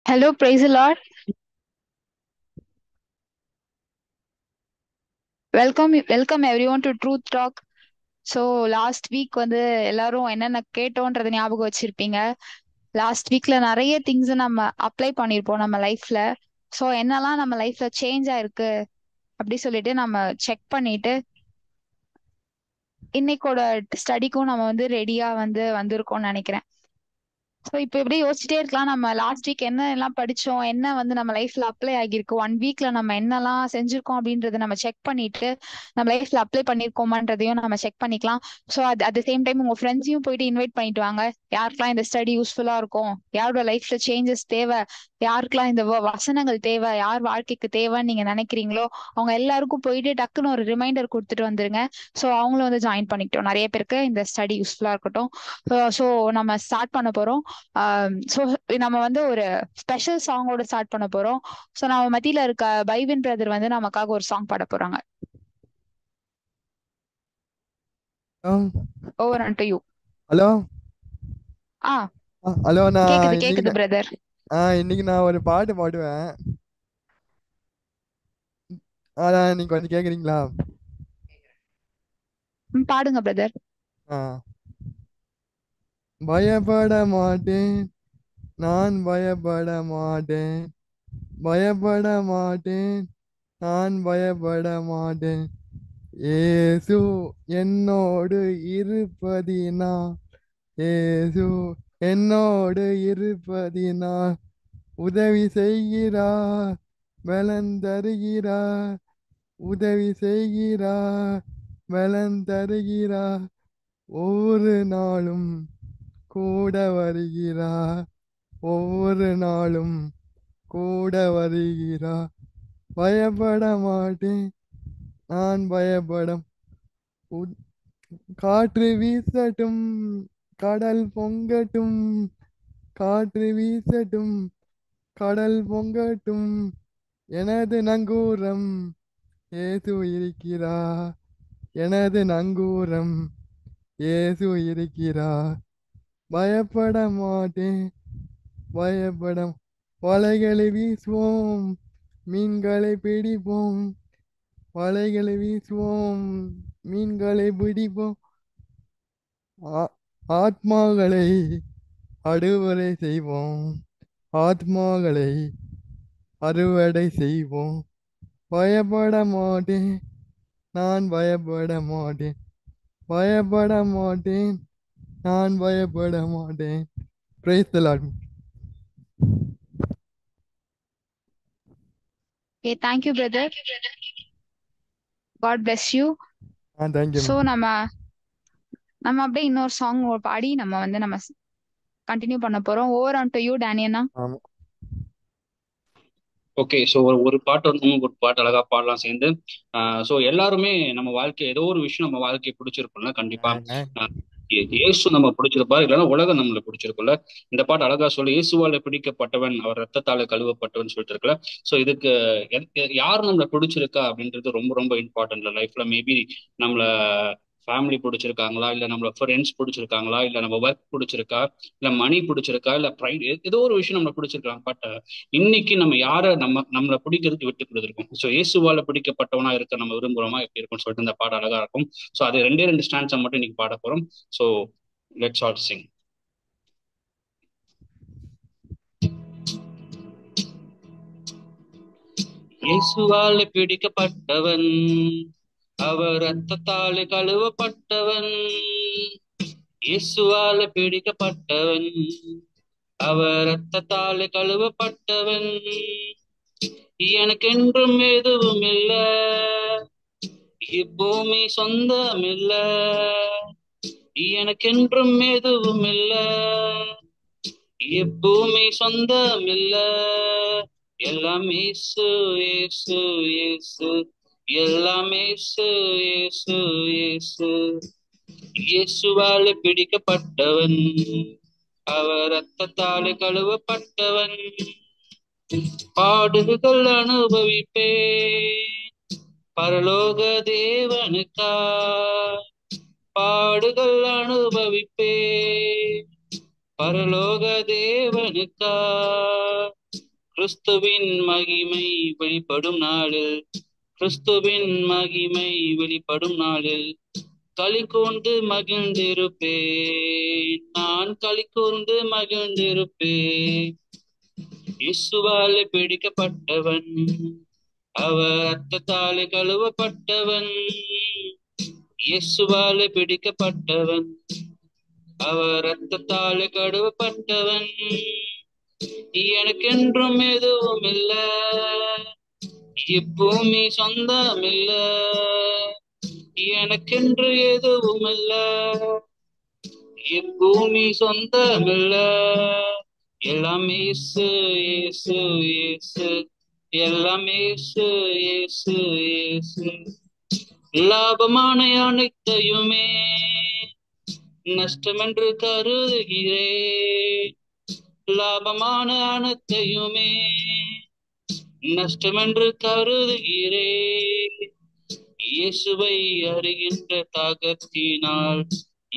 Hello, praise the Lord. Welcome everyone to Truth Talk. So last week வந்து எல்லாரும் என்னென்ன கேட்டோன்றதை ஞாபகம் வச்சிருப்பீங்க. லாஸ்ட் வீக்ல நிறைய திங்ஸ் நம்ம அப்ளை பண்ணியிருப்போம் நம்ம லைஃப்ல. ஸோ என்னெல்லாம் நம்ம லைஃப்ல சேஞ்ச் ஆயிருக்கு அப்படி சொல்லிட்டு நம்ம செக் பண்ணிட்டு இன்னைக்கோட ஸ்டடிக்கும் நம்ம வந்து ரெடியா வந்திருக்கோம்னு நினைக்கிறேன். ஸோ இப்போ இப்படியே யோசிச்சுட்டே இருக்கலாம், நம்ம லாஸ்ட் வீக் என்ன எல்லாம் படிச்சோம், என்ன வந்து நம்ம லைஃப்ல அப்ளை ஆகியிருக்கு, ஒன் வீக்ல நம்ம என்னெல்லாம் செஞ்சிருக்கோம் அப்படின்றத நம்ம செக் பண்ணிட்டு நம்ம லைஃப்ல அப்ளை பண்ணிருக்கோமான்றதையும் நம்ம செக் பண்ணிக்கலாம். ஸோ அட் சேம் டைம் உங்க ஃப்ரெண்ட்ஸையும் போயிட்டு இன்வைட் பண்ணிட்டு வாங்க. யாருக்கெல்லாம் இந்த ஸ்டடி யூஸ்ஃபுல்லா இருக்கும், யாரோட லைஃப்ல சேஞ்சஸ் தேவை, யாருக்கெல்லாம் இந்த வசனங்கள் தேவை, யார் வாழ்க்கைக்கு தேவைன்னு நீங்க நினைக்கிறீங்களோ அவங்க எல்லாருக்கும் போயிட்டு டக்குன்னு ஒரு ரிமைண்டர் கொடுத்துட்டு வந்துருங்க. ஸோ அவங்களும் வந்து ஜாயின் பண்ணிக்கிட்டோம். நிறைய பேருக்கு இந்த ஸ்டடி யூஸ்ஃபுல்லா இருக்கட்டும். ஸோ நம்ம ஸ்டார்ட் பண்ண போறோம். ஸோ நம்ம வந்து ஒரு ஸ்பெஷல் சாங்கோட ஸ்டார்ட் பண்ண போறோம். ஸோ நம்ம மத்தியில இருக்க பைவின் பிரதர் வந்து நமக்காக ஒரு சாங் பாட போறாங்க. Over and to you. Hello. Ah hello. கேக்குது கேக்குது பிரதர். இன்னைக்கு நான் ஒரு பாட்டு பாடுவேன். அதான் நீங்க கொஞ்சம் கேக்குறீங்களா? பாடுங்க பிரதர். ஆ. பயப்பட மாட்டேன், நான் பயப்பட மாட்டேன், பயப்பட மாட்டேன், நான் பயப்பட மாட்டேன். ஏசு என்னோடு இருப்பதினால், ஏசு என்னோடு இருப்பதினால் உதவி செய்கிறார், பலன் தருகிறார், உதவி செய்கிறார், பலன் தருகிறார், ஒவ்வொரு நாளும் கூட வருகிறார், ஒவ்வொரு நாளும் கூட வருகிறார். பயப்பட மாட்டேன், நான் பயப்பட உ- காற்று வீசட்டும், கடல் பொங்கட்டும், காற்று வீசட்டும், கடல் பொங்கட்டும், எனது நங்கூரம் இயேசு இருக்கிறார், எனது நங்கூரம் இயேசு இருக்கிறார். பயப்பட மாட்டேன், பயப்பட வலைகளை வீசுவோம், மீன்களை பிடிப்போம், வலைகளை வீசுவோம், மீன்களை பிடிப்போம், ஆ- ஆத்மாக்களை அறுவடை செய்வோம், ஆத்மாக்களை அறுவடை செய்வோம். பயப்பட மாட்டேன், நான் பயப்பட மாட்டேன், பயப்பட மாட்டேன், நான் பயப்பட மாட்டேன். Praise the Lord. Okay, thank you brother. God bless you. Thank you. So நம்ம நம்ம அப்படியே இன்னொரு சாங் பாடி நம்ம கண்டினியூ பண்ண போறோம். ஓவர் ஆன் டு யூ டேனியனா. ஆமா. ஓகே. ஸோ ஒரு பாட்டு வந்து ஒரு பாட்டு அழகா பாடலாம் சேர்ந்து. ஸோ எல்லாருமே நம்ம வாழ்க்கை ஏதோ ஒரு விஷயம் நம்ம வாழ்க்கையை பிடிச்சிருக்கும்ல கண்டிப்பா. ஆஹ் இயேசு நம்ம பிடிச்சிருப்பாரு, இல்லைன்னா உலகம் நம்மளை பிடிச்சிருக்கும்ல. இந்த பாட்டு அழகா சொல்லி இயேசுவால பிடிக்கப்பட்டவன், அவர் ரத்தத்தால கழுவப்பட்டவன் சொல்லிட்டு இருக்குல்ல. ஸோ இதுக்கு யார் நம்மளை பிடிச்சிருக்கா அப்படின்றது ரொம்ப ரொம்ப இம்பார்ட்டன்ட் லைஃப்ல. மேபி நம்மள ஃபேமிலி பிடிச்சிருக்காங்களா, இல்ல நம்மள ஃப்ரெண்ட்ஸ் பிடிச்சிருக்காங்களா, இல்ல நம்ம ஒர்க் பிடிச்சிருக்கா, இல்ல மணி பிடிச்சிருக்கா, இல்ல ப்ரைட், ஏதோ ஒரு விஷயம் நம்மளை பிடிச்சிருக்கலாம். பட் இன்னைக்கு நம்ம யாரை நம்மளை பிடிக்கிறதுக்கு விட்டு கொடுத்துருக்கோம். ஸோ இயேசுவால பிடிக்கப்பட்டவனா இருக்க நம்ம விரும்புறோமா எப்படி இருக்கும்னு சொல்லிட்டு இந்த பாடம் அழகா இருக்கும். ஸோ அது ரெண்டே ரெண்டு ஸ்டாண்ட்ஸை மட்டும் இன்னைக்கு பாட போறோம். So let's all sing. இயேசுவால பிடிக்கப்பட்டவன், அவர் ரத்தத்தாலே கழுவப்பட்டவன். இயேசுவால பிடிக்கப்பட்டவன், அவர் ரத்தத்தாலே கழுவப்பட்டவன். எனக்கென்றும் எதுவும் இல்ல, இப்பூமி சொந்தம் இல்ல, எனக்கென்றும் எதுவும் இல்ல, இப்பூமி சொந்தம் இல்ல, எல்லாம் இயேசு இயேசு இயேசு, எல்லாம் இயேசு இயேசு இயேசு. இயேசுவாலே பிடிக்கப்பட்டவன், அவர் ரத்தத்தாலே கழுவப்பட்டவன். பாடுகள் அனுபவிப்பேன் பரலோக தேவனுக்கா, பாடுகள் அனுபவிப்பேன் பரலோக தேவனுக்கா, கிறிஸ்துவின் மகிமை வெளிப்படும் நாளில், கிறிஸ்துவின் மகிமை வெளிப்படும் நாளில் களி கூர்ந்து மகிழ்ந்திருப்பேன், நான் களி கூர்ந்து மகிழ்ந்திருப்பேன். இயேசுவாலே பிடிக்கப்பட்டவன், அவர் ரத்தத்தாலே கழுவப்பட்டவன். இயேசுவாலே பிடிக்கப்பட்டவன், அவர் ரத்தத்தாலே கழுவப்பட்டவன். எனக்கென்றும் எதுவும் இல்ல, இப்பூமி சொந்தம் இல்ல, எனக்கென்று எதுவும் இல்ல, இப்பூமி சொந்தம் இல்ல. எல்லாம் இயேசு இயேசு இயேசு, எல்லாம் இயேசு இயேசு இயேசு. லாபமான அனைத்தையுமே நஷ்டமென்று கருதுகிறேன், லாபமான அனைத்தையுமே நஷ்டமென்று கருதுகிறேன். இயேசுவை அறிகின்ற தாகத்தினால்,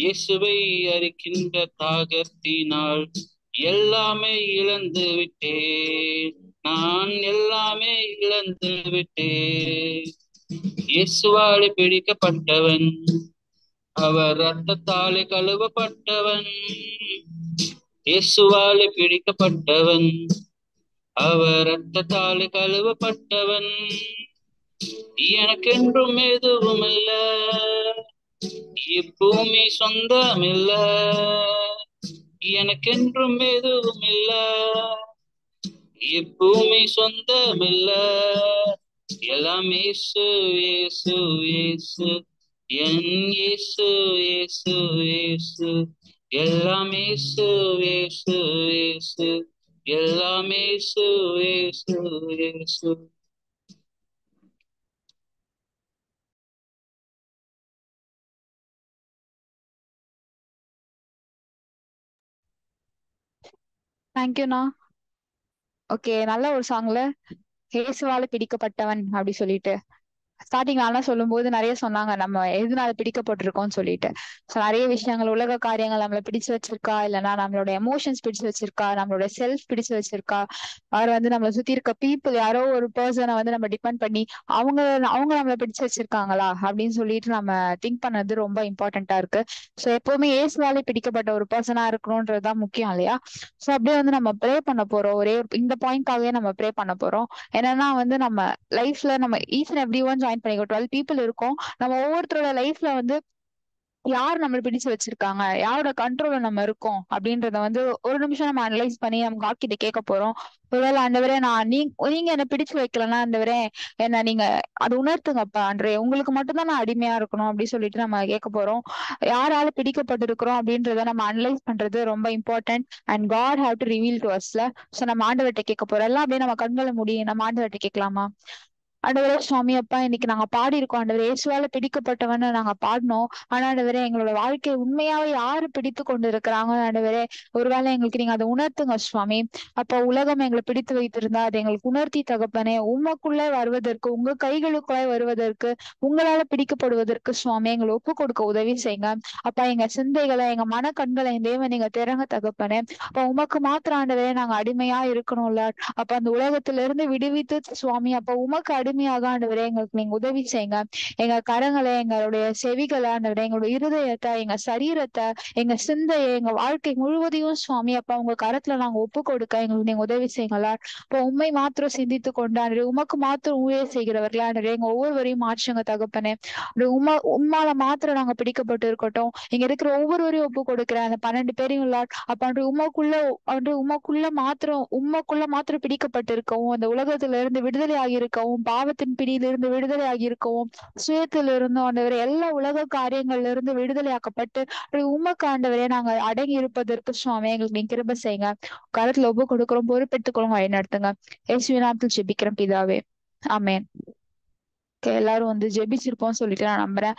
இயேசுவை அறிகின்ற தாகத்தினால் எல்லாமே இழந்து விட்டேன், நான் எல்லாமே இழந்து விட்டேன். இயேசுவாலே பிடிக்கப்பட்டவன், அவர் ரத்தத்தாலே கழுவப்பட்டவன். இயேசுவாலே பிடிக்கப்பட்டவன், அவர் ரத்தத்தாலே கழுவப்பட்டவன். எனக்கென்றும் எதுவும் இல்ல, இப்பூமி சொந்தம் இல்ல, எனக்கென்றும் எதுவும் இல்ல, இப்பூமி சொந்தம் இல்ல. எல்லாம் இயேசு இயேசு இயேசு, என் இயேசு இயேசு இயேசு. எல்லாம் இயேசு இயேசு இயேசு, எல்லாம் இயேசு இயேசு இயேசு. தேங்க்யூண்ணா. ஓகே, நல்ல ஒரு சாங்ல இயேசுவால பிடிக்கப்பட்டவன் அப்படி சொல்லிட்டு ஸ்டார்டிங் நான்லாம் சொல்லும்போது நிறைய சொன்னாங்க நம்ம எதனால பிடிக்கப்பட்டிருக்கோம்னு சொல்லிட்டு. ஸோ நிறைய விஷயங்கள், உலக காரியங்கள் நம்மளை பிடிச்சு வச்சிருக்கா, இல்லைன்னா நம்மளோட எமோஷன்ஸ் பிடிச்சு வச்சிருக்கா, நம்மளோட செல்ஃப் பிடிச்சு வச்சிருக்கா, அவர் வந்து நம்மளை சுத்தி இருக்க பீப்புள் யாரோ ஒரு பர்சனை வந்து நம்ம டிபெண்ட் பண்ணி அவங்க அவங்க நம்மளை பிடிச்சு வச்சிருக்காங்களா அப்படின்னு சொல்லிட்டு நம்ம திங்க் பண்ணது ரொம்ப இம்பார்ட்டண்டா இருக்கு. ஸோ எப்பவுமே இயேசுவாலே பிடிக்கப்பட்ட ஒரு பர்சனா இருக்கணும்ன்றதுதான் முக்கியம் இல்லையா? ஸோ அப்படியே வந்து நம்ம ப்ரே பண்ண போறோம். ஒரே இந்த பாயிண்ட்காகவே நம்ம ப்ரே பண்ண போறோம். என்னன்னா வந்து நம்ம லைஃப்ல நம்ம each and every one join பண்ணிக்கோ 12 பீப்புள் இருக்கோம். நம்ம ஒவ்வொருத்தரோட லைஃப்ல வந்து யார் நம்மள பிடிச்சு வச்சிருக்காங்க, யாரோட கண்ட்ரோல்ல நம்ம இருக்கோம் அப்படின்றத வந்து ஒரு நிமிஷம் நம்ம அனலைஸ் பண்ணி நம்ம காட் கிட்ட கேட்க போறோம். ஒருவேளை ஆண்டவரே நீங்க என்ன பிடிச்சு வைக்கலன்னா ஆண்டவரே என்ன நீங்க அதை உணர்த்துங்கப்பா ஆண்டவரே, உங்களுக்கு மட்டும்தான் நான் அடிமையா இருக்கணும் அப்படின்னு சொல்லிட்டு நம்ம கேட்க போறோம். யாரால பிடிக்கப்பட்டிருக்கிறோம் அப்படின்றத நம்ம அனலைஸ் பண்றது ரொம்ப important. And God have to reveal to அஸ்ல. ஸோ நம்ம ஆண்டவர்கிட்ட கேட்க போறோம். எல்லாம் அப்படியே நம்ம கண்களை முடியும், நம்ம ஆண்டவர்கிட்ட கேட்கலாமா? ஆண்டவரே சுவாமி அப்பா, இன்னைக்கு நாங்க பாடி இருக்கோம் ஆண்டவரே, இயேசுவால பிடிக்கப்பட்டவன்னு நாங்க பாடினோம். ஆனா ஆண்டவரே எங்களோட வாழ்க்கையை உண்மையாவே யாரு பிடித்து கொண்டு இருக்கிறாங்க ஆண்டவரே, ஒருவேளை எங்களுக்கு நீங்க அதை உணர்த்துங்க சுவாமி. அப்ப உலகம் எங்களை பிடித்து வைத்திருந்தா அதை எங்களுக்கு உணர்த்தி தகப்பனே, உமக்குள்ளே வருவதற்கு, உங்க கைகளுக்குள்ளே வருவதற்கு, உங்களால பிடிக்கப்படுவதற்கு சுவாமி எங்களை ஒப்பு கொடுக்க உதவி செய்யுங்க. அப்பா எங்க சிந்தைகளை, எங்க மனக்கண்களை தேவன் நீங்க திறங்க தகப்பனே. அப்ப உமக்கு மாத்திரம் ஆண்டவரே நாங்க அடிமையா இருக்கணும்ல. அப்ப அந்த உலகத்துல இருந்து விடுவித்து சுவாமி அப்ப உமக்கு அடிமையாக ஆண்டவரே எங்களுக்கு நீங்க உதவி செய்யுங்க. எங்க கரங்களை, எங்களுடைய செவிகளை ஆண்டவரே, எங்களுடைய இருதயத்தை, எங்க சரீரத்தை, எங்க சிந்தையை, எங்க வாழ்க்கை முழுவதையும் சுவாமி அப்பா உங்க கரத்துல நாங்க ஒப்பு கொடுக்க எங்களுக்கு நீங்க உதவி செய்யுங்களா. இப்போ உண்மை மாத்திரம் சிந்தித்து கொண்டாண்டு உமக்கு மாத்திரம் ஊழிய செய்கிறவர்களா ஆண்டவரே எங்க ஒவ்வொருவரையும் மாற்றுங்க தகப்பனே. உம்மால மாத்திரம் நாங்க பிடிக்கப்பட்டு இருக்கட்டும். இங்க இருக்கிற ஒவ்வொருவரையும் ஒப்பு கொடுக்கிறேன், அந்த 12 பேரையும் அப்ப அன்று உமக்குள்ள மாத்திரம் பிடிக்கப்பட்டு இருக்கவும், அந்த உலகத்துல இருந்து விடுதலை ஆகியிருக்கவும், பாவத்தின் பிடியிலிருந்து விடுதலை ஆகியிருக்கவும், சுயத்திலிருந்து ஆண்டவரே எல்லா உலக காரியங்கள்ல இருந்து விடுதலையாக்கப்பட்டு உமக்கு ஆண்டவரே நாங்க அடங்கி இருப்பதற்கு சுவாமி எங்களுக்கு நீங்க கிருபை செய்யுங்க. கருத்துல ஒப்பு கொடுக்கிறோம், பொறுப்பெடுத்துக்கிறோம், வழி நடத்துங்க. இயேசுவின் நாமத்தில் ஜெபிக்கிறோம் பிதாவே, ஆமென். எல்லாரும் வந்து ஜெபிச்சிருப்போம் சொல்லிட்டு நான் நம்புறேன்.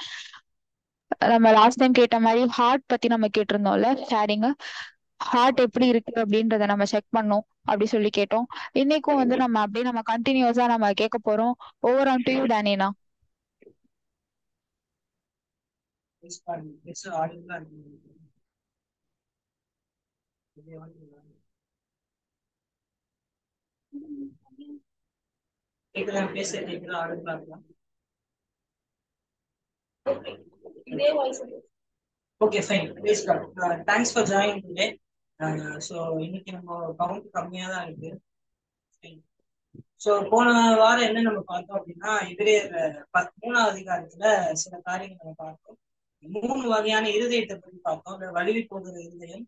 நம்ம லாஸ்ட் டைம் கேட்ட மாதிரி ஹார்ட் பத்தி நம்ம கேட்டிருந்தோம்ல, ஷேரிங் ஹார்ட் எப்படி இருக்கு அப்படின்றத நம்ம செக் பண்ணோம் அப்படி சொல்லி கேட்டோம். இன்னைக்கும் வந்து நம்ம அப்படியே நம்ம கண்டினியூஸா நம்ம கேட்க போறோம். ஓவர் ஆன் டு யூ டேனினா. கேக்குதா பேச கேக்குதா ஆடுங்களா? Okay fine. Thanks for joining today. So இன்னைக்கு நம்ம கவுண்ட் கம்மியா தான் இருக்கு. ஸோ போன வாரம் என்ன நம்ம பார்த்தோம் அப்படின்னா, எபிரேயர் 13ஆம் அதிகாரத்துல சில காரியங்கள் நம்ம பார்த்தோம். 3 வகையான இருதயத்தை பத்தி பார்த்தோம். வழுவி போகிற இருதயம்,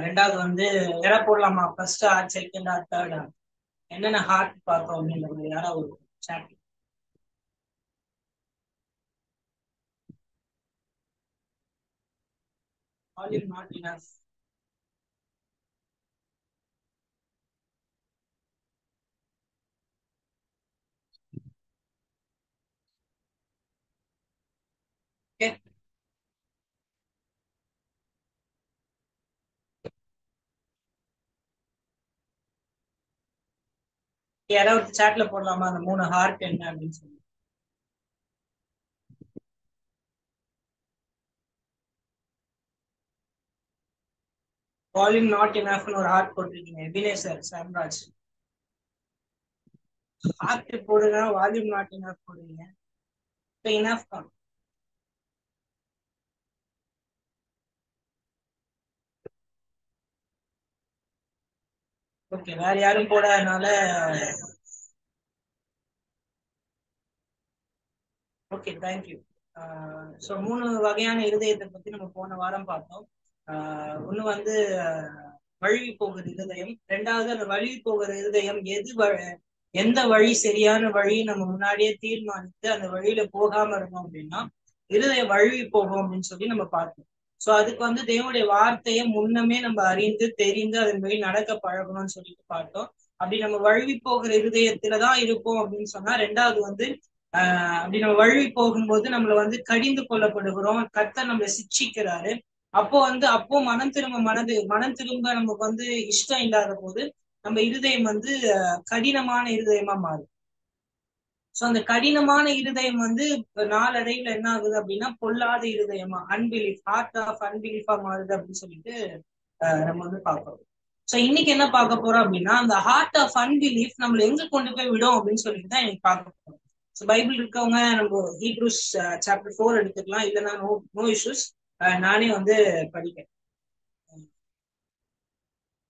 ரெண்டாவது வந்து எற போடலாமா, first heart, second heart, third heart, என்னென்ன ஹார்ட் பார்த்தோம் அப்படின்றது யாராவது ஒரு chapter. Volume not enough. Okay. யாராவது சாட்ல போடலாமா அந்த 3 ஹார்ட் என்ன அப்படின்னு சொல்லி. வால்யூம் நாட் இனஃப்னு ஒரு ஹார்ட் போட்டிருக்கீங்க. எபினேசர், சாம்ராஜ். ஹார்ட் போடுங்க, வால்யூம் நாட் இனஃப் போடுவீங்க. இப்போ இனஃப் தான். ஓகே, வேற யாரும் போடாதனால ஓகே, தேங்க்யூ. ஸோ 3 வகையான இருதயத்தை பத்தி நம்ம போன வாரம் பார்த்தோம். ஒண்ணு வந்து வழுவி போகிற இருதயம், ரெண்டாவது அந்த வழுவி போகிற இருதயம் எந்த வழி சரியான வழி நம்ம முன்னாடியே தீர்மானித்து அந்த வழியில போகாம இருந்தோம் அப்படின்னா இருதயம் வழுவி போகும் அப்படின்னு சொல்லி நம்ம பார்த்தோம். ஸோ அதுக்கு வந்து தேவனுடைய வார்த்தையை முன்னமே நம்ம அறிந்து தெரிந்து அதன் வழி நடக்க பழகணும்னு சொல்லிட்டு பார்த்தோம். அப்படி நம்ம வழுவி போகிற இருதயத்துலதான் இருப்போம் அப்படின்னு சொன்னா, ரெண்டாவது வந்து அப்படி நம்ம வழுவி போகும்போது நம்மள வந்து கடிந்து கொள்ளப்படுகிறோம், கர்த்தர் நம்மளை சிட்சிக்கிறாரு. அப்போ மனம் திரும்ப நமக்கு வந்து இஷ்டம் இல்லாத போது நம்ம இருதயம் வந்து கடினமான இருதயமா மாறும். சோ அந்த கடினமான இருதயம் வந்து நாளடைவுல என்ன ஆகுது அப்படின்னா பொல்லாத இருதயமா, அன்பிலீஃப், ஹார்ட் ஆஃப் அன்பிலீஃபா மாறுது அப்படின்னு சொல்லிட்டு நம்ம வந்து பார்க்கிறோம். சோ இன்னைக்கு என்ன பார்க்க போறோம் அப்படின்னா, அந்த ஹார்ட் ஆஃப் அன்பிலீஃப் நம்மள எங்க கொண்டு போய் விடும் அப்படின்னு சொல்லிட்டு தான் இன்னைக்கு பார்க்க போறோம். ஸோ பைபிள் இருக்கவங்க நம்ம ஹீப்ரூஸ் சாப்டர் 4 எடுத்துக்கலாம், இல்லைன்னா நோ இஷ்யூஸ், நானே வந்து படிக்கிறேன்.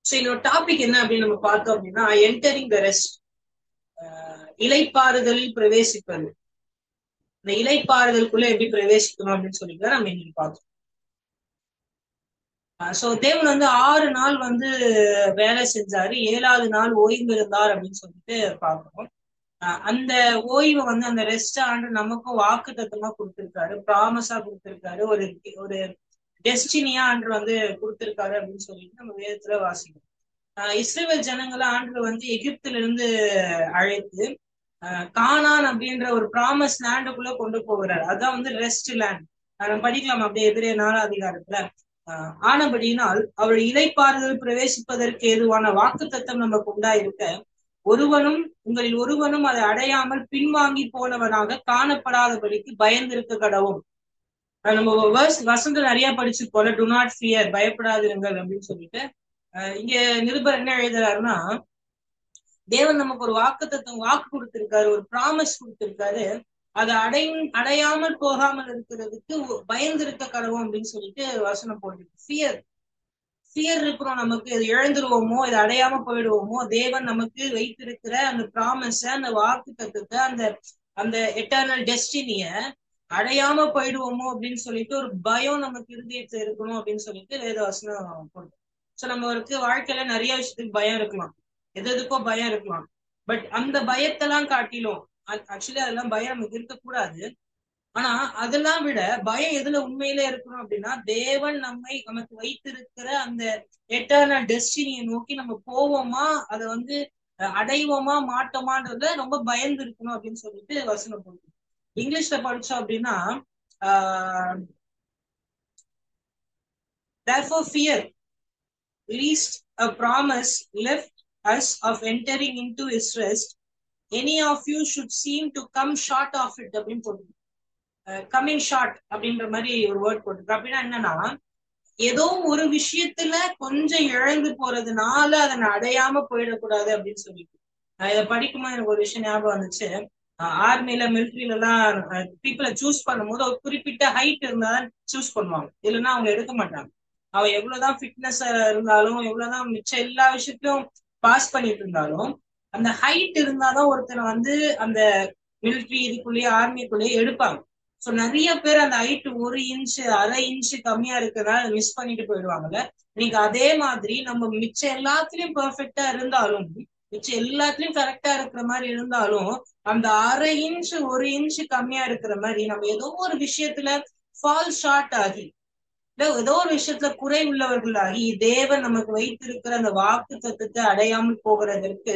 ஸோ இன்னொரு டாபிக் என்ன அப்படின்னு நம்ம பார்த்தோம் அப்படின்னா, என்டரிங் த ரெஸ்ட், இளைப்பாறுதலில் பிரவேசிப்பது. இந்த இளைப்பாறுதலுக்குள்ள எப்படி பிரவேசிக்கணும் அப்படின்னு சொல்லிட்டு நம்ம இன்னைக்கு பார்த்தோம். சோ தேவன் வந்து 6 நாள் வந்து வேலை செஞ்சாரு, 7வது நாள் ஓய்வு இருந்தார் அப்படின்னு சொல்லிட்டு பார்க்கிறோம். அந்த ஓய்வை வந்து அந்த ரெஸ்ட் ஆண்டு நமக்கும் வாக்கு தத்தமா கொடுத்திருக்காரு, ப்ராமிஸா கொடுத்திருக்காரு, ஒரு டெஸ்டினியா ஆண்டு வந்து கொடுத்திருக்காரு அப்படின்னு சொல்லிட்டு நம்ம வேதத்துல வாசிக்கிறோம். இஸ்ரேல் ஜனங்களை ஆண்டு வந்து எகிப்துல இருந்து அழைத்து கானான் அப்படின்ற ஒரு ப்ராமிஸ் லேண்டுக்குள்ள கொண்டு போகிறார். அதான் வந்து ரெஸ்ட் லேண்ட். நம்ம படிக்கலாம் அப்படியே எதிரே 4ஆம் அதிகாரத்துல. ஆனபடியினால் அவள் இளைப்பாறுதல் பிரவேசிப்பதற்கு ஏதுவான வாக்கு தத்தம் நமக்கு உண்டாயிருக்க, உங்களில் ஒருவனும் அதை அடையாமல் பின்வாங்கி போனவனாக காணப்படாதபடிக்கு பயந்திருக்க கடவும். நம்ம வசந்த நிறைய படிச்சிருக்கோம்ல, டு நாட் ஃபியர், பயப்படாதிருங்கள் அப்படின்னு சொல்லிட்டு. இங்க நிருபர் என்ன எழுதுறாருன்னா, தேவன் நமக்கு ஒரு வாக்கு கொடுத்திருக்காரு, ஒரு ப்ராமிஸ் கொடுத்திருக்காரு, அதை அடையாமல் போகாமல் இருக்கிறதுக்கு பயந்திருக்க கடவும் அப்படின்னு சொல்லிட்டு வசனம் போட்டிருக்கு. ஃபியர் இருக்கிறோம் நமக்கு, இது இழந்துருவோமோ, இதை அடையாம போயிடுவோமோ, தேவன் நமக்கு வைத்திருக்கிற அந்த ப்ராமிஸ, அந்த வாக்கு தத்துவத்தை, அந்த எட்டர்னல் டெஸ்டினிய அடையாம போயிடுவோமோ அப்படின்னு சொல்லிட்டு ஒரு பயம் நமக்கு இருதயத்துல இருக்கணும் அப்படின்னு சொல்லிட்டு வேத வசனம் போட்டு. சோ நம்மளுக்கு வாழ்க்கையில நிறைய விஷயத்துக்கு பயம் இருக்கலாம், எதுக்கோ பயம் இருக்கலாம். பட் அந்த பயத்தெல்லாம் காட்டிலும், ஆக்சுவலி அதெல்லாம் பயம் நமக்கு இருக்கக்கூடாது. ஆனா அதெல்லாம் விட பயம் எதுல உண்மையில இருக்கணும் அப்படின்னா, தேவன் நமக்கு வைத்திருக்கிற அந்த எட்டர்னல் டெஸ்டினியை நோக்கி நம்ம போவோமா, அதை வந்து அடைவோமா மாட்டோமான்றத ரொம்ப பயந்து இருக்கணும் அப்படின்னு சொல்லிட்டு வசனம் போட்டு. இங்கிலீஷ்ல படிச்சோம் அப்படின்னா, therefore fear least a promise left us of entering into his rest, any of you should seem to come short of it அப்படின்னு போட்டு. கம்மிங் ஷார்ட் அப்படின்ற மாதிரி ஒரு வேர்ட் போட்டுருக்கு. அப்படின்னா என்னன்னா, ஏதோ ஒரு விஷயத்துல கொஞ்சம் இழந்து போறதுனால அதை நான் அடையாம போயிடக்கூடாது அப்படின்னு சொல்லிட்டு நான் இதை படிக்கும்போது எனக்கு ஒரு விஷயம் ஞாபகம் வந்துச்சு. ஆர்மில மிலிட்ரியில எல்லாம் பீப்புளை சூஸ் பண்ணும்போது ஒரு குறிப்பிட்ட ஹைட் இருந்தாதான் சூஸ் பண்ணுவாங்க, இல்லைன்னா அவங்க எடுக்க மாட்டாங்க. அவன் எவ்வளவுதான் ஃபிட்னஸ் இருந்தாலும் எவ்வளவுதான் மிச்சம் எல்லா விஷயத்தையும் பாஸ் பண்ணிட்டு இருந்தாலும் அந்த ஹைட் இருந்தாதான் ஒருத்தனை வந்து அந்த மிலிட்ரி இதுக்குள்ளேயே ஆர்மிக்குள்ளேயே எடுப்பாங்க. சோ நிறைய பேர் அந்த ஹைட் 1 இன்ச் 1/2 இன்ச் கம்மியா இருக்கிறதுனால மிஸ் பண்ணிட்டு போயிடுவாங்கல்ல. இன்னைக்கு அதே மாதிரி நம்ம மிச்சம் எல்லாத்துலயும் பெர்ஃபெக்டா இருந்தாலும் மிச்சம் எல்லாத்துலயும் கரெக்டா இருக்கிற மாதிரி இருந்தாலும் அந்த 1/2 இன்ச் 1 இன்ச் கம்மியா இருக்கிற மாதிரி நம்ம ஏதோ ஒரு விஷயத்துல ஃபால் ஷார்ட் ஆகி ஏதோ ஒரு விஷயத்துல குறை உள்ளவர்களாகி தேவன் நமக்கு வைத்திருக்கிற அந்த வாக்கு தத்துவத்தை அடையாமல் போகிறதற்கு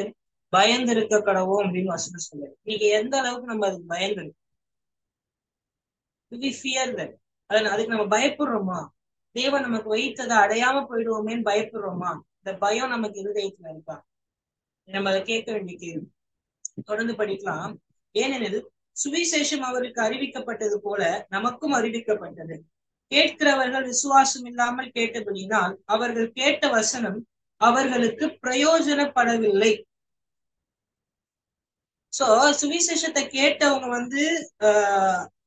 பயந்திருக்க கடவோம் அப்படின்னு வசனம் சொல்லுது. இன்னைக்கு எந்த அளவுக்கு நம்ம அதுக்கு பயந்துருக்கோம்? அதுக்கு நம்ம பயப்படுறோமா? தேவன் நமக்கு வைத்ததை அடையாம போயிடுவோமேன்னு பயப்படுறோமா? இந்த பயம் நமக்கு இருதயத்துல இருக்கா? நம்ம அதை கேட்க வேண்டிய கேள்வி. தொடர்ந்து படிக்கலாம். ஏனெனில் சுவிசேஷம் அவருக்கு அறிவிக்கப்பட்டது போல நமக்கும் அறிவிக்கப்பட்டது. கேட்கிறவர்கள் விசுவாசம் இல்லாமல் கேட்டபடினால் அவர்கள் கேட்ட வசனம் அவர்களுக்கு பிரயோஜனப்படவில்லை. சோ சுவிசேஷத்தை கேட்டவங்க வந்து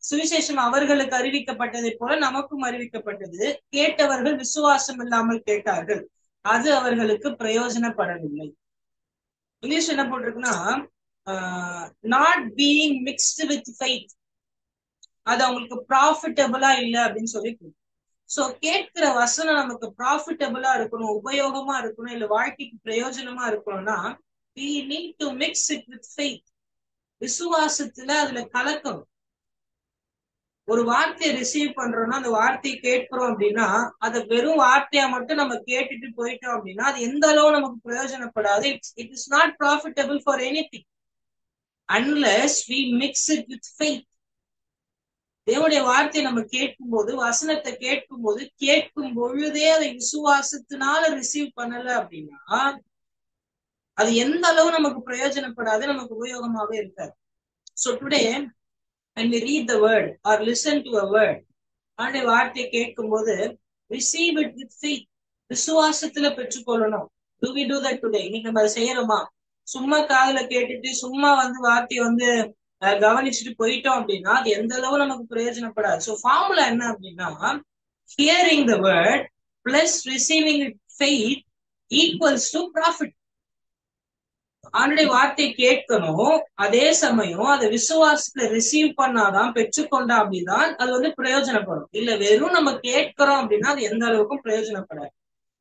சுவிசேஷம் அவர்களுக்கு அறிவிக்கப்பட்டதை போல நமக்கும் அறிவிக்கப்பட்டது. கேட்டவர்கள் விசுவாசம் இல்லாமல் கேட்டார்கள், அது அவர்களுக்கு பிரயோஜனப்படவில்லை. இங்கிலீஷ் என்ன போட்டிருக்குன்னா not being mixed with faith, அது அவங்களுக்கு ப்ராஃபிட்டபிளா இல்லை அப்படின்னு சொல்லி. சோ கேட்கிற வசனம் நமக்கு ப்ராஃபிட்டபிளா இருக்கணும், உபயோகமா இருக்கணும், இல்ல வாழ்க்கைக்கு பிரயோஜனமா இருக்கணும்னா we need to mix it with faith. விசுவாசத்துல அதுல கலக்கணும். ஒரு வார்த்தையை ரிசீவ் பண்றோம்னா அந்த வார்த்தையை கேட்கிறோம் அப்படின்னா அதை வெறும் வார்த்தையா மட்டும் நம்ம கேட்டுட்டு போயிட்டோம் அப்படின்னா அது எந்த அளவு நமக்கு பிரயோஜனப்படாது. It is not profitable for anything unless we mix it with faith. தேவனுடைய வார்த்தையை நம்ம கேட்கும் போது, வசனத்தை கேட்கும் போது, கேட்கும் பொழுதே அதை விசுவாசத்தினால ரிசீவ் பண்ணல அப்படின்னா அது எந்த அளவு நமக்கு பிரயோஜனப்படாது, நமக்கு உபயோகமாவே இருக்காது. So today when we read the word or listen to a word, ஆண்டவருடைய வார்த்தையை கேட்கும் போது receive it with faith, விசுவாசத்துல பெற்றுக்கொள்ளணும். Do we do that today? இன்னைக்கு நம்ம அதை செய்யறோமா? சும்மா காதுல கேட்டுட்டு சும்மா வந்து வார்த்தையை கவனிச்சுட்டு போயிட்டோம் அப்படின்னா அது எந்த அளவு நமக்கு பிரயோஜனப்படாது. ஸோ ஃபார்முலா என்ன அப்படின்னா hearing the word plus receiving faith equals to profit. ஆண்டுடைய வார்த்தை கேட்கணும், அதே சமயம் அதை விசுவாசத்துல ரிசீவ் பண்ணாதான் பெற்றுக்கொண்டா அப்படிதான் அது பிரயோஜனப்படும். இல்ல வெறும் நம்ம கேட்கிறோம் அப்படின்னா அது எந்த அளவுக்கும் பிரயோஜனப்படாது.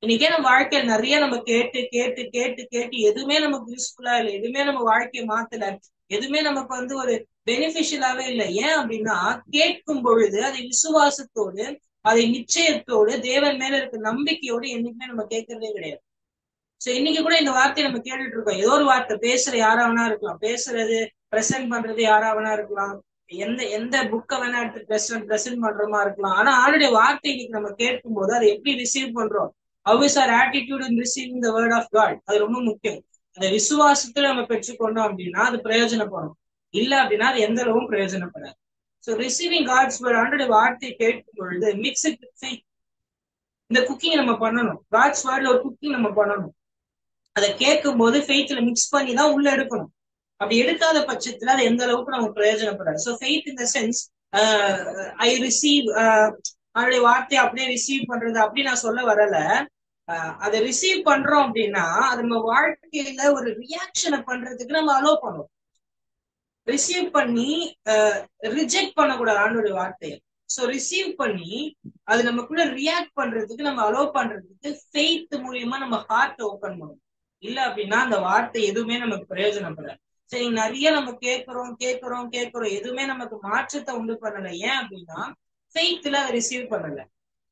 இன்னைக்கே நம்ம வாழ்க்கையில நிறைய நம்ம கேட்டு கேட்டு கேட்டு கேட்டு எதுவுமே நமக்கு யூஸ்ஃபுல்லா இல்லை, எதுவுமே நம்ம வாழ்க்கையை மாத்தல, எதுவுமே நமக்கு ஒரு பெனிஃபிஷியலாவே இல்லை. ஏன் அப்படின்னா கேட்கும் பொழுது அதை விசுவாசத்தோடு, அதை நிச்சயத்தோடு, தேவன் மேல இருக்க நம்பிக்கையோடு என்னைக்குமே நம்ம கேட்கறதே கிடையாது. சோ இன்னைக்கு கூட இந்த வார்த்தையை நம்ம கேட்டுட்டு இருக்கோம். ஏதோ ஒரு வார்த்தை பேசுற யாராவனா இருக்கலாம், பேசுறது பிரசன்ட் பண்றது யாராவனா இருக்கலாம், எந்த புக்கை வேணா எடுத்து பிரசன்ட் பண்றோமா இருக்கலாம். ஆனா ஆளுடைய வார்த்தை இன்னைக்கு நம்ம கேட்கும் போது அதை எப்படி ரிசீவ் பண்றோம்? How is our attitude in receiving the word of God? அது ரொம்ப முக்கியம். அந்த விசுவாசத்துல நம்ம பெற்றுக்கொண்டோம் அப்படின்னா அது பிரயோஜனப்படும். இல்ல அப்படின்னா அது எந்த அளவும் பிரயோஜனப்படாது. ஸோ ரிசீவிங் காட்ஸ் வேர்ட், ஆண்டோட வார்த்தையை கேட்கும் பொழுது மிக்ஸ் இட் வித் ஃபெய்த். இந்த குக்கிங் நம்ம பண்ணணும். காட்ஸ் வேர்ட்ல ஒரு குக்கிங் நம்ம பண்ணணும். அதை கேட்கும் போது ஃபெய்த்ல மிக்ஸ் பண்ணி தான் உள்ள எடுக்கணும். அப்படி எடுக்காத பட்சத்துல அது எந்த அளவுக்கு நமக்கு பிரயோஜனப்படாது. So faith in the sense I receive, அவருடைய வார்த்தையை அப்படியே ரிசீவ் பண்றது அப்படி நான் சொல்ல வரல. அதை ரிசீவ் பண்றோம் அப்படின்னா அது நம்ம வாழ்க்கையில ஒரு ரியாக்ஷனை பண்றதுக்கு நம்ம அலோவ் பண்ணுவோம். ரிசீவ் பண்ணி ரிஜெக்ட் பண்ணக்கூடாது ஆண்டோடைய வார்த்தையை. ஸோ ரிசீவ் பண்ணி அது நமக்குள்ள ரியாக்ட் பண்றதுக்கு நம்ம அலோவ் பண்றதுக்கு ஃபெய்த் மூலியமா நம்ம ஹார்ட்டை ஓப்பன் பண்ணுவோம். இல்ல அப்படின்னா அந்த வார்த்தை எதுவுமே நமக்கு பிரயோஜனப்படாது. சரி, நிறைய நம்ம கேட்கிறோம் கேட்கிறோம் கேட்கிறோம், எதுவுமே நமக்கு மாற்றத்தை உண்டு பண்ணல. ஏன் அப்படின்னா ஃபெய்த்ல அதை ரிசீவ் பண்ணல,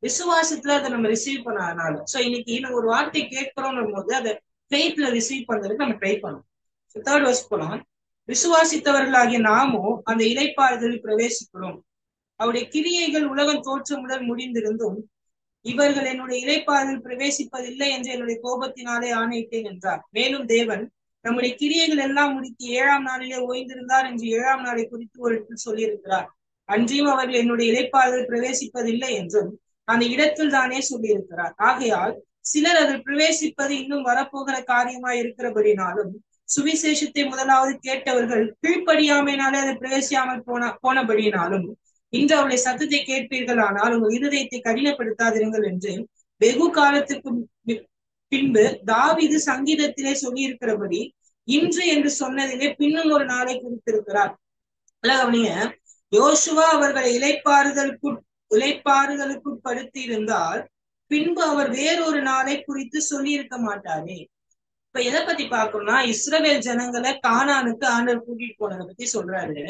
விசுவாசத்துல அதை நம்ம ரிசீவ் பண்ணாதனால. சோ இன்னைக்கு நம்ம ஒரு வார்த்தை கேட்கிறோம் போது அதை ஃபெய்த்ல ரிசீவ் பண்றதுக்கு நம்ம ட்ரை பண்ணணும். தேர்ட் வர்ஸ் போலாம். விசுவாசித்தவர்களாகிய நாமும் அந்த இளைப்பாறுதலில் பிரவேசிக்கிறோம். அவருடைய கிரியைகள் உலகம் தோற்றம் முதல் முடிந்திருந்தும் இவர்கள் என்னுடைய இளைப்பாறுதல் பிரவேசிப்பதில்லை என்று என்னுடைய கோபத்தினாலே ஆணையிட்டேன் என்றார். மேலும் தேவன் நம்முடைய கிரியைகள் எல்லாம் முடித்து 7ஆம் நாளிலே ஓய்ந்திருந்தார் என்று 7ஆம் நாளை குறித்து ஒரு இடத்தில் சொல்லியிருக்கிறார். அன்றியும் அவர்கள் என்னுடைய இளைப்பாறுதல் பிரவேசிப்பதில்லை என்றும் அந்த இடத்தில் தானே சொல்லியிருக்கிறார். ஆகையால் சிலர் அதில் பிரவேசிப்பது இன்னும் வரப்போகிற காரியமாய் இருக்கிறபடினாலும், சுவிசேஷத்தை முதலாவது கேட்டவர்கள் கீழ்ப்படியாமையினாலே அதை பிரவேசியாமல் போனபடினாலும், இன்று அவளை சத்தத்தை கேட்பீர்கள், ஆனால் உங்கள் இருதயத்தை கடினப்படுத்தாதிருங்கள் என்று வெகு காலத்துக்கு பின்பு தாவீது சங்கீதத்திலே சொல்லி இருக்கிறபடி இன்று என்று சொன்னதிலே பின்னும் ஒரு நாளை குறித்திருக்கிறார். அவனைய யோசுவா அவர்களை இளைப்பாறுதலுக்குட்படுத்தி இருந்தால் பின்பு அவர் வேறொரு நாளை குறித்து சொல்லி இருக்க மாட்டாரே. இப்ப எதை பத்தி பார்க்கணும்னா, இஸ்ரவேல் ஜனங்களை கானானுக்கு ஆண்டவர் கூட்டிட்டு போனதை பத்தி சொல்றாரு.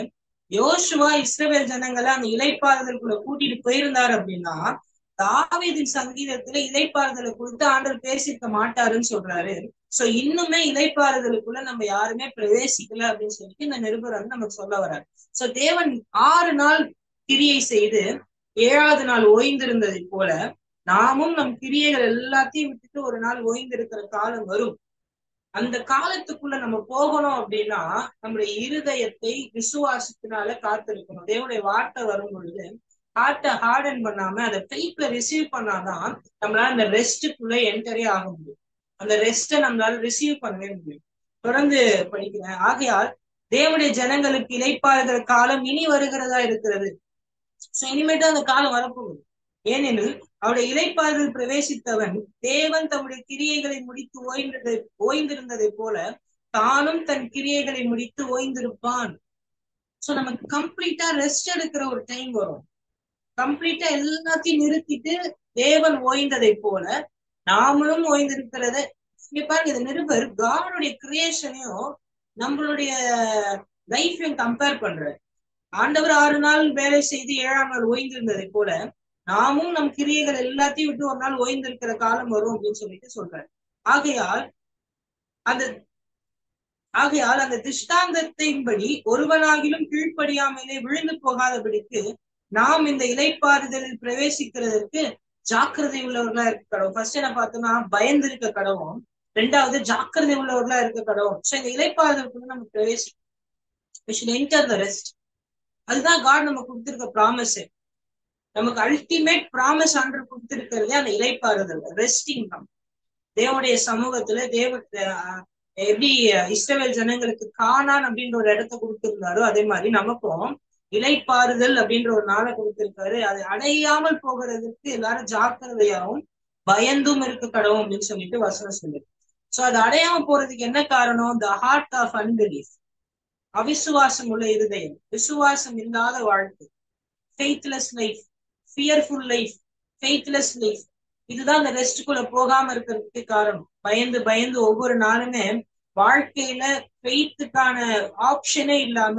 யோசுவா இஸ்ரவேல் ஜனங்களை அந்த இளைப்பாறுதலுக்குள்ள கூட்டிட்டு போயிருந்தார் அப்படின்னா, தாவீதின் சங்கீதத்துல இளைப்பாறுதலை குறித்து ஆண்டவர் பேசியிருக்க மாட்டாருன்னு சொல்றாரு. சோ இன்னுமே இளைப்பாறுதலுக்குள்ள நம்ம யாருமே பிரவேசிக்கல அப்படின்னு சொல்லிட்டு இந்த நிருபர் வந்து நமக்கு சொல்ல வர்றாரு. சோ தேவன் 6 நாள் கிரியை செய்து 7வது நாள் ஓய்ந்திருந்ததை போல நாமும் நம் கிரியைகள் எல்லாத்தையும் விட்டுட்டு ஒரு நாள் ஓய்ந்திருக்கிற காலம் வரும். அந்த காலத்துக்குள்ள நம்ம போகணும் அப்படின்னா நம்முடைய இருதயத்தை விசுவாசத்தினால காத்திருக்கணும். தேவனுடைய வார்த்தை வரும் பொழுது ஹார்ட்டை ஹார்டன் பண்ணாம அதை ஃபெய்த்ல ரிசீவ் பண்ணாதான் நம்மளால அந்த ரெஸ்ட்டுக்குள்ள என்டரே ஆக முடியும். அந்த ரெஸ்ட்டை நம்மளால ரிசீவ் பண்ணவே முடியும். தொடர்ந்து படிக்கிறேன். ஆகையால் தேவனுடைய ஜனங்களுக்கு இளைப்பாறுகிற காலம் இனி வருகிறதா இருக்கிறது. சோ இனிமேட்டு அந்த காலம் வரப்போகுது. ஏனெனில் அவருடைய இளைப்பாறுதல் பிரவேசித்தவன் தேவன் தம்முடைய கிரியைகளை முடித்து ஓய்ந்திருந்ததை போல தானும் தன் கிரியைகளை முடித்து ஓய்ந்திருப்பான். சோ நமக்கு கம்ப்ளீட்டா ரெஸ்ட் எடுக்கிற ஒரு டைம் வரும். கம்ப்ளீட்டா எல்லாத்தையும் நிறுத்திட்டு தேவன் ஓய்ந்ததை போல நாமளும் ஓய்ந்திருக்கிறத இங்க பாருங்க. இந்த நிருபர் காடுடைய கிரியேஷனையும் நம்மளுடைய லைஃபையும் கம்பேர் பண்றாரு. ஆண்டவர் 6 நாள் வேலை செய்து 7ஆம் நாள் ஓய்ந்திருந்ததை போல நாமும் நம் கிரியைகள் எல்லாத்தையும் விட்டு ஒரு நாள் ஓய்ந்திருக்கிற காலம் வரும் அப்படின்னு சொல்லிட்டு சொல்றாரு. ஆகையால் அந்த திஷ்டாந்தத்தின்படி ஒருவனாகிலும் கீழ்ப்படியாமலே விழுந்து போகாதபடிக்கு நாம் இந்த இளைப்பாறுதலில் பிரவேசிக்கிறதற்கு ஜாக்கிரதை உள்ளவர்களா இருக்க கடவும். ஃபர்ஸ்ட் என்ன பார்த்தோம்னா பயந்து இருக்க கடவும், 2வது ஜாக்கிரதை உள்ளவர்களா இருக்க கடவும். சோ இந்த இளைப்பாறுதலுக்கு நம்ம பிரவேசிக்கணும். we should enter the rest. அதுதான் காட் நம்ம கொடுத்திருக்க ப்ராமிஸ். நமக்கு அல்டிமேட் ப்ராமிஸ் ஆண்டவர் கொடுத்திருக்கிறதே அந்த இளைப்பாறுதல், ரெஸ்டிங் தான். தேவனுடைய சமூகத்துல எப்படி இஸ்ரவேல் ஜனங்களுக்கு கானான் அப்படின்ற ஒரு இடத்த கொடுத்திருந்தாரோ அதே மாதிரி நமக்கும் இளைப்பாறுதல் அப்படின்ற ஒரு நாளை கொடுத்திருக்காரு. அதை அடையாமல் போகிறதுக்கு எல்லாரும் ஜாக்கிரதையாகவும் பயந்தும் இருக்க கடவும் அப்படின்னு சொல்லிட்டு வசனம் சொல்லுது. சோ அது அடையாம போறதுக்கு என்ன காரணம்? த ஹார்ட் ஆஃப் அன்பிலீஃப், அவிசுவாசம் உள்ள இருதயம், விசுவாசம் இல்லாத வாழ்க்கை, faithless life, fearful life, faithless life. இதுதான் அந்த ரெஸ்டுக்குள்ள போகாம இருக்கிறதுக்கு காரணம். பயந்து பயந்து ஒவ்வொரு நாளுமே வாழ்க்கையில ஃபெய்த்துக்கான ஆப்ஷனே இல்லாம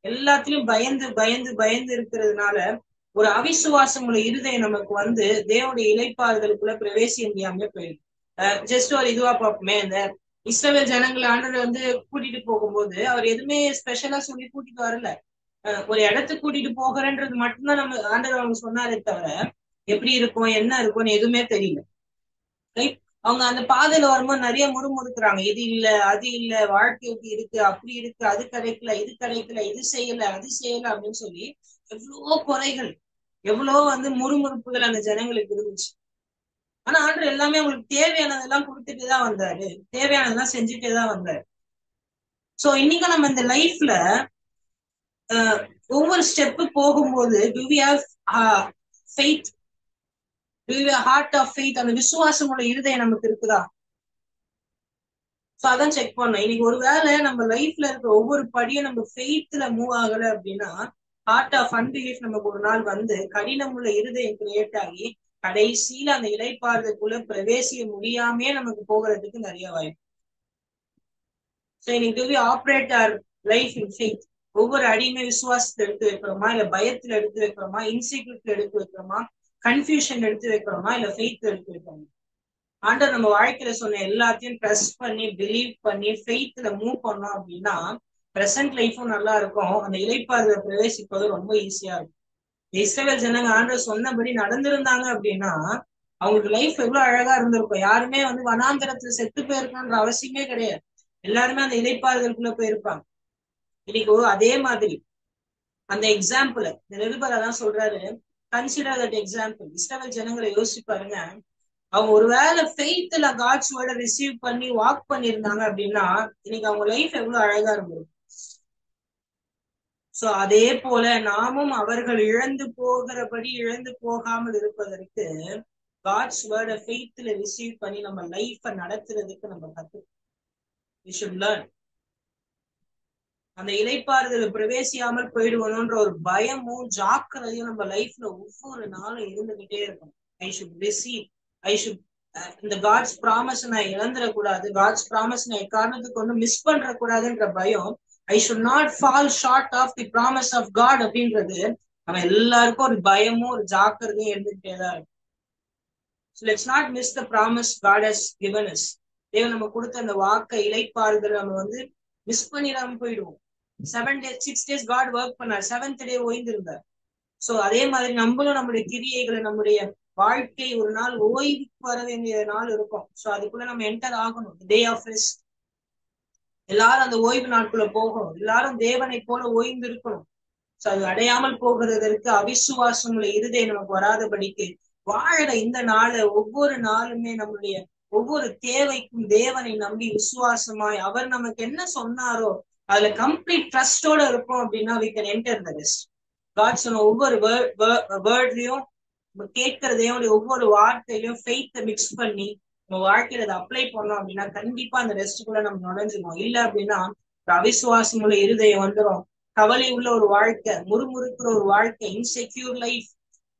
எல்லாத்திலும் பயந்து பயந்து பயந்து இருக்கிறதுனால ஒரு அவிசுவாசம் உள்ள இருதயம் நமக்கு வந்து தேவனுடைய இளைப்பாறுதலுக்குள்ள பிரவேசிக்க முடியாம போயிடும். ஜஸ்ட் ஒரு இதுவா பார்ப்போமே, இந்த இஸ்ரவேல் ஜனங்களை ஆண்டவர் வந்து கூட்டிட்டு போகும்போது அவர் எதுவுமே ஸ்பெஷலா சொல்லி கூட்டிட்டு வரல. ஒரு இடத்துக்கு கூட்டிட்டு போகிறேன்றது மட்டும்தான் நம்ம ஆண்டவர் அவங்க சொன்னாரே தவிர எப்படி இருக்கும் என்ன இருக்கும்னு எதுவுமே தெரியல. ரைட்? அவங்க அந்த பாதையில வரும்போது நிறைய முறுமுறுக்குறாங்க. இது இல்ல, அது இல்ல, வாழ்க்கைக்கு இருக்கு, அப்படி இருக்கு, அது கிடைக்கல, இது கிடைக்கல, இது செய்யல, அது செய்யல அப்படின்னு சொல்லி எவ்வளவோ குறைகள், எவ்வளவோ வந்து முறுமுறுப்புகள் அந்த ஜனங்களுக்கு இருந்துச்சு. ஆனா ஆண்டவர் எல்லாமே அவங்களுக்கு தேவையானதெல்லாம் கொடுத்துட்டுதான் வந்தாரு, தேவையானதெல்லாம் செஞ்சுட்டேதான் வந்தாரு. சோ இன்னைக்கு நம்ம இந்த லைஃப்ல ஒவ்வொரு ஸ்டெப்பு போகும்போது do we have faith? do we have heart of faith? அந்த விசுவாசம் உள்ள இருதயம் நமக்கு இருக்குதா? சோ அதான் செக் பண்ணணும். இன்னைக்கு ஒருவேளை நம்ம லைஃப்ல இருக்கிற ஒவ்வொரு படியும் நம்ம ஃபெய்த்ல மூவ் ஆகல அப்படின்னா ஹார்ட் ஆஃப் அன்பிலீஃப் நமக்கு ஒரு நாள் வந்து கடினம் உள்ள இருதயம் கிரியேட் ஆகி கடைசியில அந்த இளைப்பாறுதலுக்குள்ள பிரவேசிக்க முடியாமே நமக்கு போகிறதுக்கு நிறைய வாய்ப்பு. சோ இன்னைக்கு do we operate our life in faith? ஒவ்வொரு அடியுமே விசுவாசத்தை எடுத்து வைக்கிறோமா, இல்ல பயத்துல எடுத்து வைக்கிறோமா, இன்செக்யூரிட்டி எடுத்து வைக்கிறோமா, கன்ஃபியூஷன் எடுத்து வைக்கிறோமா, இல்ல ஃபெய்த் எடுத்து வைக்கிறோமா? ஆண்டவர் நம்ம வாழ்க்கையில சொன்ன எல்லாத்தையும் ட்ரஸ்ட் பண்ணி பிலீவ் பண்ணி ஃபெய்த்ல மூவ் பண்ணோம் அப்படின்னா பிரசன்ட் லைஃபும் நல்லா இருக்கும், அந்த இளைப்பாறுதலை பிரவேசிப்பது ரொம்ப ஈஸியா இருக்கும். இஸ்ரவேல் ஜனங்க ஆண்டவர் சொன்னபடி நடந்திருந்தாங்க அப்படின்னா அவங்களுக்கு லைஃப் எவ்வளவு அழகா இருந்திருக்கும். யாருமே வந்து வனாந்தரத்துல செத்து போயிருக்கான்ற அவசியமே கிடையாது. எல்லாருமே அந்த இளைப்பாறுதலுக்குள்ள போயிருப்பாங்க. இன்னைக்கு அதே மாதிரி அந்த எக்ஸாம்பிள் இந்த நிருபர் அதான் சொல்றாரு, கன்சிடர் தட் எக்ஸாம்பிள். இஸ்ரவேல் ஜனங்களை யோசிச்சு பாருங்க. அவங்க ஒருவேளை ஃபெய்த்ல காட்ஸ் வேர்டை ரிசீவ் பண்ணி வாக் பண்ணியிருந்தாங்க அப்படின்னா இன்னைக்கு அவங்க லைஃப் எவ்வளவு அழகா இருந்திருக்கும். சோ அதே போல நாமும் அவர்கள் இழந்து போகிறபடி இழந்து போகாமல் இருப்பதற்கு காட்ஸ் வேர்டை ஃபெய்த்ல ரிசீவ் பண்ணி நம்ம லைஃப நடத்துறதுக்கு நம்ம கத்துக்கணும். அந்த இலைப்பாறுதல பிரவேசியாமல் போயிடுவணும்ன்ற ஒரு பயமும் ஜாக்கிரதையும் நம்ம லைஃப்ல ஒவ்வொரு நாளும் இருந்துகிட்டே இருக்கும். I should receive, I should இந்த காட்ஸ் ப்ராமிஸ் நான் இழந்துடக்கூடாது, காட்ஸ் ப்ராமிஸ் நான் எக்காரணத்துக்கு ஒன்றும் மிஸ் பண்ற கூடாதுன்ற பயம், I should not fall short of the promise of God அப்படின்றது நம்ம எல்லாருக்கும் ஒரு பயமும் ஒரு ஜாக்கிரதையும் இருந்துகிட்டேதான் இருக்கும். So let's not miss the promise God has given us. தேவன் நம்ம கொடுத்த அந்த வாக்கை இலைப்பாறுதல் நம்ம மிஸ் பண்ணிடாம போயிடுவோம். 7 days 6 days God ஒர்க் பண்ணார், 7th day ஓய்ந்திருந்தார். சோ அதே மாதிரி நம்மளும் நம்முடைய கிரியைகளை நம்முடைய வாழ்க்கை ஒரு நாள் ஓய்வுக்கு வர வேண்டிய நாள் இருக்கும். சோ அதுக்குள்ள நம்ம என்டர் ஆகணும். Day of rest. எல்லாரும் அந்த ஓய்வு நாட்குள்ள போகணும். எல்லாரும் தேவனை போல ஓய்ந்து இருக்கணும். சோ அது அடையாமல் போகிறதற்கு அவிசுவாசங்களை இருதயம் நமக்கு வராதபடிக்கு வாழற இந்த நாளை ஒவ்வொரு நாளுமே நம்முடைய ஒவ்வொரு தேவைக்கும் தேவனை நம்பி விசுவாசமாய் அவர் நமக்கு என்ன சொன்னாரோ அதுல கம்ப்ளீட் ட்ரஸ்டோட இருப்போம் அப்படின்னா we can enter the rest. God சொன்ன ஒவ்வொரு வேர்ட்லயும் கேட்கறதையும் ஒவ்வொரு வார்த்தையிலையும் ஃபெய்த்தை மிக்ஸ் பண்ணி நம்ம வாழ்க்கையில அதை அப்ளை பண்ணோம் அப்படின்னா கண்டிப்பா அந்த ரெஸ்ட்டுக்குள்ள நம்ம நுழைஞ்சிருவோம். இல்ல அப்படின்னா அவிசுவாசம் உள்ள இருதயம் வந்துடும், கவலை உள்ள ஒரு வாழ்க்கை, முறுமுறுக்கிற ஒரு வாழ்க்கை, இன்செக்யூர் லைஃப்,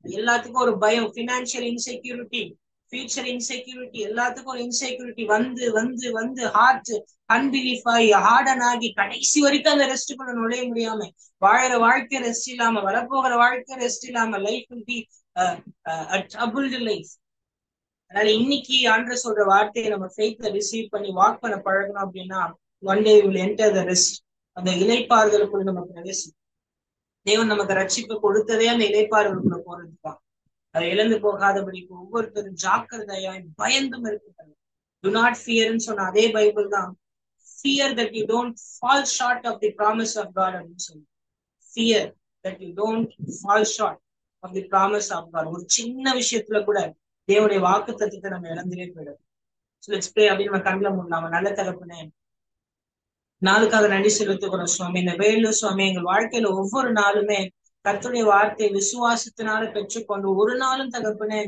எல்லாத்துக்கும் ஒரு பயம், பினான்சியல் இன்செக்யூரிட்டி, ஃபியூச்சர் இன்செக்யூரிட்டி, எல்லாத்துக்கும் ஒரு இன்செக்யூரிட்டி வந்து வந்து வந்து ஹார்ட் அன்பிலீஃப் ஆகி ஹார்டன் ஆகி கடைசி வரைக்கும் அந்த ரெஸ்ட்டுக்குள்ள நுழைய முடியாம வாழற வாழ்க்கை ரெஸ்ட் இல்லாம வரப்போகிற வாழ்க்கை ரெஸ்ட் இல்லாம life will be troubled life. அதனால இன்னைக்கு ஆண்டவர் சொல்ற வார்த்தையை நம்ம ஃபெய்த்ல ரிசீவ் பண்ணி வாக் பண்ண பழகணும் அப்படின்னா one day will enter the rest. அந்த இலைப்பாறுதலுக்குள்ள நம்ம பிரவேசிக்கும். தேவன் நமக்கு ரட்சிப்பு கொடுத்ததே அந்த இலைப்பாறுதலுக்குள்ள போறதுதான். அதை இழந்து போகாதபடிக்கு ஒவ்வொருத்தரும் ஜாக்கிரதையாய் பயந்தும் இருக்கிறது. டு நாட் ஃபியர்ன்னு சொன்ன அதே பைபிள் தான் fear that you don't fall short of the promise of God அப்படின்னு சொல்லி. Fear that you don't fall short of the promise of God. ஒரு சின்ன விஷயத்துல கூட தேவனுடைய வாக்கு தத்துவத்தை நம்ம இழந்துவே போயிடும். So let's pray. அப்படின்னு நம்ம கண்ணில் மூடலாமா? நல்ல தகப்பனே, நாளுக்காக நன்றி செலுத்துகிறோம் சுவாமி. இந்த வேலு சுவாமி எங்கள் வாழ்க்கையில ஒவ்வொரு நாளுமே கர்த்தருடைய வார்த்தை விசுவாசத்தினால பெற்றுக்கொண்டு ஒரு நாளும் தகப்பனே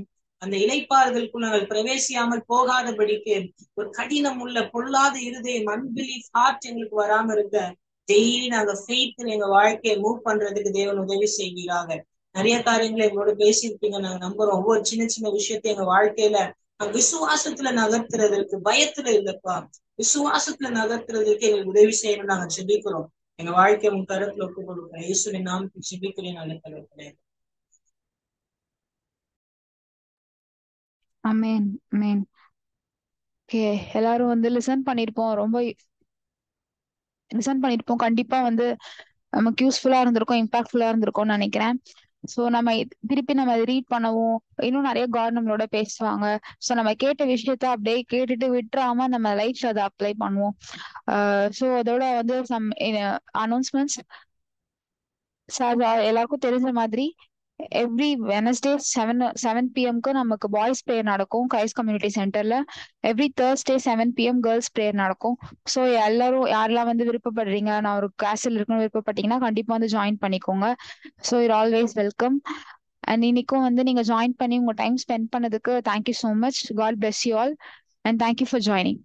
அந்த இலைப்பாறுதலுக்குள் நாங்கள் பிரவேசியாமல் போகாதபடிக்கு ஒரு கடினம் உள்ள பொல்லாத இருதயம் அன்பிலீஃப் ஹார்ட் எங்களுக்கு வராம இருக்க டெய்லி நாங்க ஃபெய்த்ல எங்க வாழ்க்கையை மூவ் பண்றதுக்கு தேவன் உதவி செய்கிறாங்க. நிறைய காரியங்களை எங்களோட பேசியிருப்பீங்க, நாங்க நம்புறோம். ஒவ்வொரு சின்ன சின்ன விஷயத்தை எங்க வாழ்க்கையில நாங்க விசுவாசத்துல நகர்த்துறதுக்கு, பயத்துல இல்லப்பா, விசுவாசத்துல நகர்த்துறதுக்கு எங்களுக்கு உதவி செய்யணும் நாங்க ஜெபிக்கிறோம். எங்க வாழ்க்கையை உங்க கருத்துல ஒப்புக் கொடுக்கிறேன். இயேசுவின் நாமத்தில் ஜெபிக்கிறேன் நல்ல தகப்பனே. ஆமென் ஆமென். ஓகே, எல்லாரும் லிசன் பண்ணிருப்போம். ரொம்ப லிசன் பண்ணிருப்போம். கண்டிப்பா நமக்கு யூஸ்ஃபுல்லா இருந்திருக்கும், இம்பாக்ட்ஃபுல்லா இருந்திருக்கும்னு நினைக்கிறேன். ஸோ நம்ம திருப்பி நம்ம ரீட் பண்ணவும் இன்னும் நிறைய காட் நம்மளோட பேசுவாங்க. ஸோ நம்ம கேட்ட விஷயத்த அப்படியே கேட்டுட்டு விட்டுறாம நம்ம லைஃப்ல அதை அப்ளை பண்ணுவோம். ஸோ அதோட சம் அனௌன்ஸ்மெண்ட்ஸ் எல்லாருக்கும் தெரிஞ்ச மாதிரி எவ்ரி வெனஸ்டே 7 PM நமக்கு பாய்ஸ் ப்ரேயர் நடக்கும் கிரைஸ்ட் கம்யூனிட்டி சென்டர்ல. Every Thursday 7 PM girls prayer நடக்கும். ஸோ எல்லாரும் யாரெல்லாம் விருப்பப்படுறீங்க, நான் ஒரு கிளாஸ்ல இருக்கணும்னு விருப்பப்பட்டீங்கன்னா கண்டிப்பா ஜாயின் பண்ணிக்கோங்க. So you're always welcome. And இன்னைக்கும் நீங்க ஜாயின் பண்ணி உங்க டைம் ஸ்பெண்ட் பண்ணதுக்கு thank you so much. God bless you all and thank you for joining.